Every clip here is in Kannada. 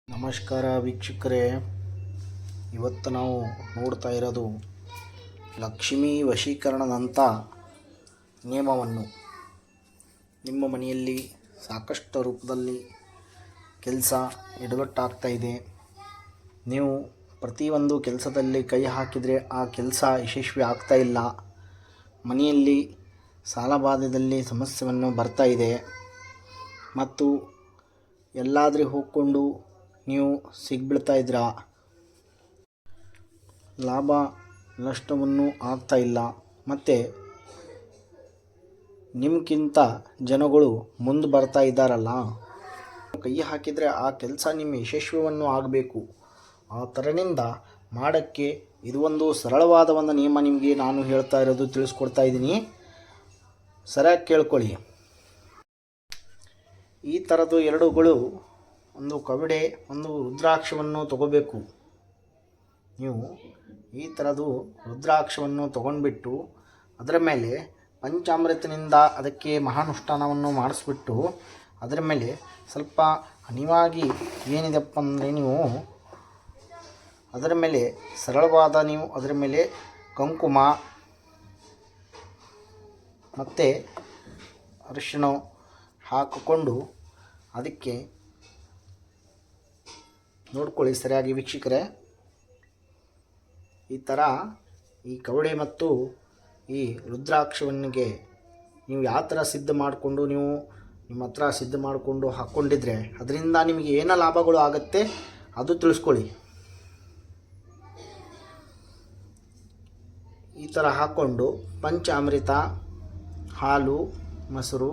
ನಮಸ್ಕಾರ ವೀಕ್ಷಕರೇ, ಇವತ್ತು ನಾವು ನೋಡ್ತಾ ಇರೋದು ಲಕ್ಷ್ಮೀ ವಶೀಕರಣದಂಥ ನಿಯಮವನ್ನು. ನಿಮ್ಮ ಮನೆಯಲ್ಲಿ ಸಾಕಷ್ಟು ರೂಪದಲ್ಲಿ ಕೆಲಸ ಎಡವಟ್ಟಾಗ್ತಾ ಇದೆ. ನೀವು ಪ್ರತಿಯೊಂದು ಕೆಲಸದಲ್ಲಿ ಕೈ ಹಾಕಿದರೆ ಆ ಕೆಲಸ ಯಶಸ್ವಿ ಆಗ್ತಾ ಇಲ್ಲ. ಮನೆಯಲ್ಲಿ ಸಾಲಬಾಧೆಯಲ್ಲಿ ಸಮಸ್ಯೆಯನ್ನು ಬರ್ತಾ ಇದೆ ಮತ್ತು ಎಲ್ಲಾದರೂ ಹೋಗಿಕೊಂಡು ನೀವು ಸಿಗ್ಬಿಡ್ತಾ ಇದ್ದೀರಾ. ಲಾಭ ನಷ್ಟವನ್ನು ಆಗ್ತಾ ಇಲ್ಲ ಮತ್ತು ನಿಮ್ಗಿಂತ ಜನಗಳು ಮುಂದೆ ಬರ್ತಾ ಇದ್ದಾರಲ್ಲ, ಕೈ ಹಾಕಿದರೆ ಆ ಕೆಲಸ ನಿಮ್ಮ ಯಶಸ್ವಿಯನ್ನು ಆಗಬೇಕು. ಆ ಥರನಿಂದ ಮಾಡೋಕ್ಕೆ ಇದು ಒಂದು ಸರಳವಾದ ಒಂದು ನಿಯಮ. ನಿಮಗೆ ನಾನು ಹೇಳ್ತಾ ಇರೋದು ತಿಳಿಸ್ಕೊಡ್ತಾ ಇದ್ದೀನಿ, ಸರಿಯಾಗಿ ಕೇಳ್ಕೊಳ್ಳಿ. ಈ ಥರದ್ದು ಎರಡುಗಳು, ಒಂದು ಕವಡೆ, ಒಂದು ರುದ್ರಾಕ್ಷವನ್ನು ತಗೋಬೇಕು. ನೀವು ಈ ಥರದ್ದು ರುದ್ರಾಕ್ಷವನ್ನು ತಗೊಂಡ್ಬಿಟ್ಟು ಅದರ ಮೇಲೆ ಪಂಚಾಮೃತನಿಂದ ಅದಕ್ಕೆ ಮಹಾನುಷ್ಠಾನವನ್ನು ಮಾಡಿಸ್ಬಿಟ್ಟು ಅದರ ಮೇಲೆ ಸ್ವಲ್ಪ ಹನಿವಾಗಿ ಏನಿದೆಪ್ಪ ಅಂದರೆ ನೀವು ಅದರ ಮೇಲೆ ಸರಳವಾದ ನೀವು ಅದರ ಮೇಲೆ ಕುಂಕುಮ ಮತ್ತು ಅರಿಶಿಣ ಹಾಕಿಕೊಂಡು ಅದಕ್ಕೆ ನೋಡ್ಕೊಳ್ಳಿ ಸರಿಯಾಗಿ ವೀಕ್ಷಕರೇ. ಈ ಥರ ಈ ಕವಡೆ ಮತ್ತು ಈ ರುದ್ರಾಕ್ಷವನ್ನಿಗೆ ನೀವು ಯಾವ ಥರ ಸಿದ್ಧ ಮಾಡಿಕೊಂಡು ನೀವು ನಿಮ್ಮ ಹತ್ರ ಸಿದ್ಧ ಮಾಡಿಕೊಂಡು ಹಾಕ್ಕೊಂಡಿದ್ರೆ ಅದರಿಂದ ನಿಮಗೆ ಏನೋ ಲಾಭಗಳು ಆಗುತ್ತೆ ಅದು ತಿಳಿಸ್ಕೊಳ್ಳಿ. ಈ ಥರ ಹಾಕ್ಕೊಂಡು ಪಂಚಾಮೃತ, ಹಾಲು, ಮೊಸರು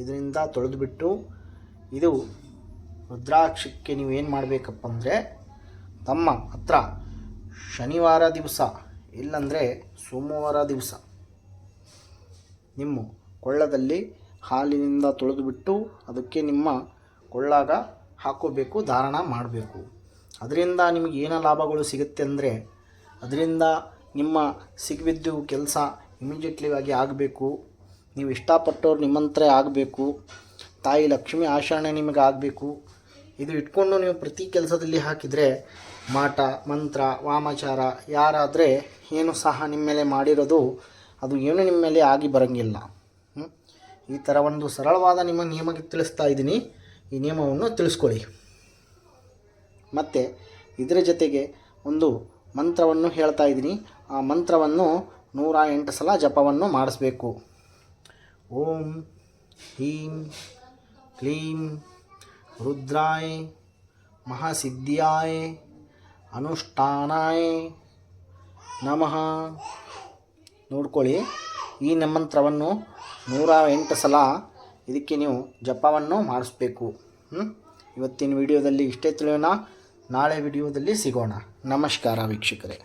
ಇದರಿಂದ ತೊಳೆದುಬಿಟ್ಟು ಇದು ರುದ್ರಾಕ್ಷಕ್ಕೆ ನೀವೇನು ಮಾಡಬೇಕಪ್ಪ ಅಂದರೆ ತಮ್ಮ ಹತ್ರ ಶನಿವಾರ ದಿವಸ ಇಲ್ಲಂದರೆ ಸೋಮವಾರ ದಿವಸ ನಿಮ್ಮ ಕೊಳ್ಳದಲ್ಲಿ ಹಾಲಿನಿಂದ ತೊಳೆದುಬಿಟ್ಟು ಅದಕ್ಕೆ ನಿಮ್ಮ ಕೊಳ್ಳಾಗ ಹಾಕೋಬೇಕು, ಧಾರಣ ಮಾಡಬೇಕು. ಅದರಿಂದ ನಿಮಗೆ ಏನೋ ಲಾಭಗಳು ಸಿಗುತ್ತೆ ಅಂದರೆ ಅದರಿಂದ ನಿಮ್ಮ ಸಿಗಬಿದ್ದು ಕೆಲಸ ಇಮಿಡಿಯೇಟ್ಲಿ ಆಗಿ ಆಗಬೇಕು. ನೀವು ಇಷ್ಟಪಟ್ಟವ್ರು ನಿಮ್ಮಂತರ ಆಗಬೇಕು. ತಾಯಿ ಲಕ್ಷ್ಮಿ ಆಶರಣೆ ನಿಮಗೆ ಆಗಬೇಕು. ಇದು ಇಟ್ಕೊಂಡು ನೀವು ಪ್ರತಿ ಕೆಲಸದಲ್ಲಿ ಹಾಕಿದರೆ ಮಾಟ ಮಂತ್ರ ವಾಮಾಚಾರ ಯಾರಾದರೆ ಏನು ಸಹ ನಿಮ್ಮ ಮೇಲೆ ಮಾಡಿರೋದು ಅದು ಏನು ನಿಮ್ಮ ಮೇಲೆ ಆಗಿ ಬರೋಂಗಿಲ್ಲ. ಈ ಥರ ಒಂದು ಸರಳವಾದ ನಿಮ್ಮ ನಿಯಮಕ್ಕೆ ತಿಳಿಸ್ತಾ ಇದ್ದೀನಿ. ಈ ನಿಯಮವನ್ನು ತಿಳಿಸ್ಕೊಳ್ಳಿ. ಮತ್ತು ಇದರ ಜೊತೆಗೆ ಒಂದು ಮಂತ್ರವನ್ನು ಹೇಳ್ತಾ ಇದ್ದೀನಿ. ಆ ಮಂತ್ರವನ್ನು 108 ಸಲ ಜಪವನ್ನು ಮಾಡಿಸ್ಬೇಕು. ಓಂ ಹೀಂ ಕ್ಲೀಂ ರುದ್ರಾಯ ಮಹಾಸಿದ್ಧಿಯಾಯ ಅನುಷ್ಠಾನಾಯ ನಮಃ. ನೋಡ್ಕೊಳ್ಳಿ, ಈ ಮಂತ್ರವನ್ನು 108 ಸಲ ಇದಕ್ಕೆ ನೀವು ಜಪವನ್ನು ಮಾಡಿಸ್ಬೇಕು. ಇವತ್ತಿನ ವಿಡಿಯೋದಲ್ಲಿ ಇಷ್ಟೇ ತಿಳಿಯೋಣ. ನಾಳೆ ವಿಡಿಯೋದಲ್ಲಿ ಸಿಗೋಣ. ನಮಸ್ಕಾರ ವೀಕ್ಷಕರೇ.